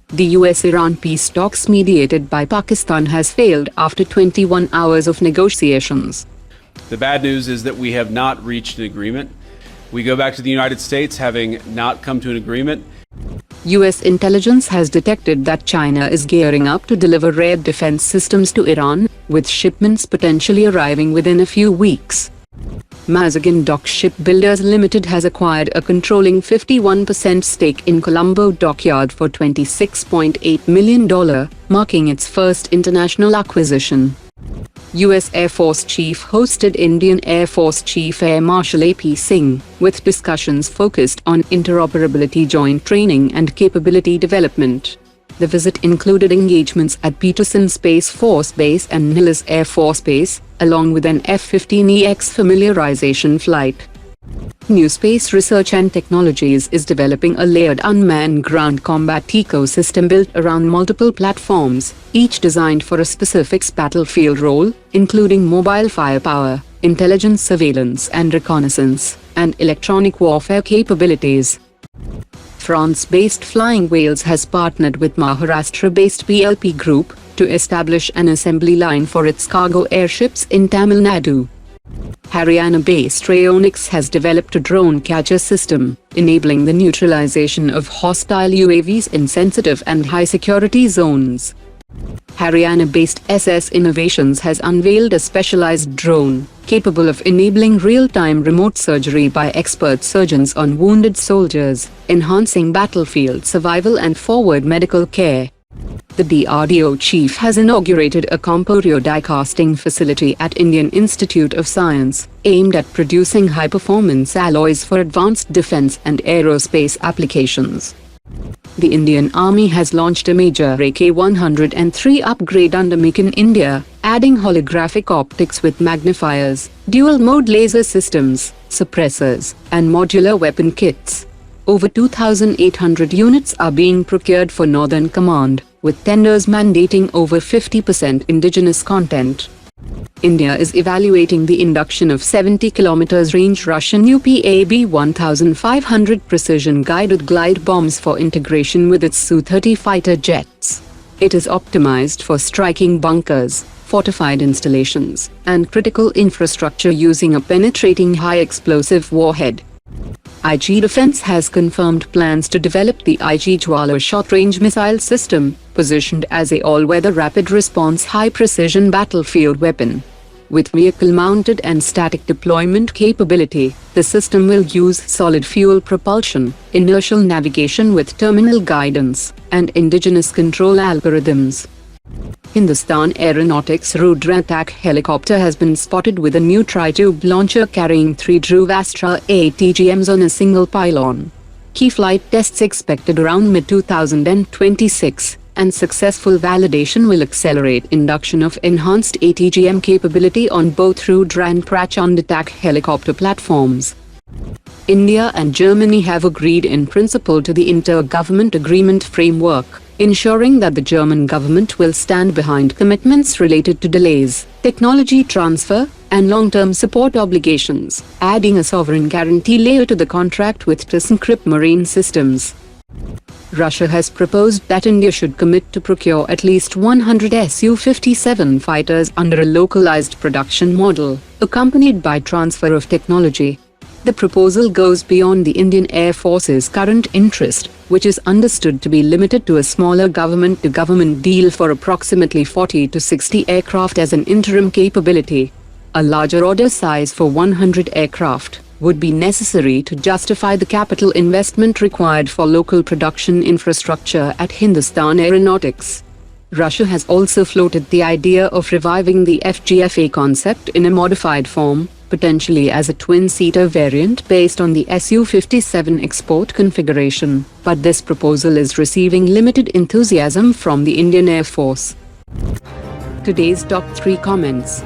The US-Iran peace talks mediated by Pakistan has failed after 21 hours of negotiations. The bad news is that we have not reached an agreement. We go back to the United States having not come to an agreement. US intelligence has detected that China is gearing up to deliver air defense systems to Iran, with shipments potentially arriving within a few weeks. Mazagan Dock Shipbuilders Limited has acquired a controlling 51% stake in Colombo Dockyard for $26.8 million, marking its first international acquisition. US Air Force Chief hosted Indian Air Force Chief Air Marshal A.P. Singh, with discussions focused on interoperability, joint training and capability development. The visit included engagements at Peterson Space Force Base and Nellis Air Force Base, along with an F-15EX familiarization flight. NewSpace Research and Technologies is developing a layered unmanned ground combat ecosystem built around multiple platforms, each designed for a specific battlefield role, including mobile firepower, intelligence surveillance and reconnaissance, and electronic warfare capabilities. France-based Flying Whales has partnered with Maharashtra-based PLP Group to establish an assembly line for its cargo airships in Tamil Nadu. Haryana-based Rayonix has developed a drone catcher system, enabling the neutralization of hostile UAVs in sensitive and high-security zones. Haryana-based SS Innovations has unveiled a specialized drone, capable of enabling real-time remote surgery by expert surgeons on wounded soldiers, enhancing battlefield survival and forward medical care. The DRDO chief has inaugurated a comporio die casting facility at Indian Institute of Science, aimed at producing high-performance alloys for advanced defense and aerospace applications. The Indian Army has launched a major AK-103 upgrade under Make in India, adding holographic optics with magnifiers, dual-mode laser systems, suppressors, and modular weapon kits. Over 2,800 units are being procured for Northern Command, with tenders mandating over 50% indigenous content. India is evaluating the induction of 70 km range Russian UPAB-1500 precision-guided glide bombs for integration with its Su-30 fighter jets. It is optimized for striking bunkers, fortified installations, and critical infrastructure using a penetrating high-explosive warhead. IG Defense has confirmed plans to develop the IG Jwala short-range missile system, positioned as a all-weather rapid-response high-precision battlefield weapon. With vehicle-mounted and static deployment capability, the system will use solid-fuel propulsion, inertial navigation with terminal guidance, and indigenous control algorithms. Hindustan Aeronautics Rudra attack helicopter has been spotted with a new tri-tube launcher carrying 3 Dhruv Astra ATGMs on a single pylon. Key flight tests expected around mid-2026, and successful validation will accelerate induction of enhanced ATGM capability on both Rudra and Prachand attack helicopter platforms. India and Germany have agreed in principle to the Inter-Government Agreement Framework, ensuring that the German government will stand behind commitments related to delays, technology transfer, and long-term support obligations, adding a sovereign guarantee layer to the contract with ThyssenKrupp Marine Systems. Russia has proposed that India should commit to procure at least 100 Su-57 fighters under a localized production model, accompanied by transfer of technology. The proposal goes beyond the Indian Air Force's current interest, which is understood to be limited to a smaller government-to-government deal for approximately 40 to 60 aircraft as an interim capability. A larger order size for 100 aircraft would be necessary to justify the capital investment required for local production infrastructure at Hindustan Aeronautics. Russia has also floated the idea of reviving the FGFA concept in a modified form, potentially as a twin-seater variant based on the Su-57 export configuration, but this proposal is receiving limited enthusiasm from the Indian Air Force. Today's top 3 comments.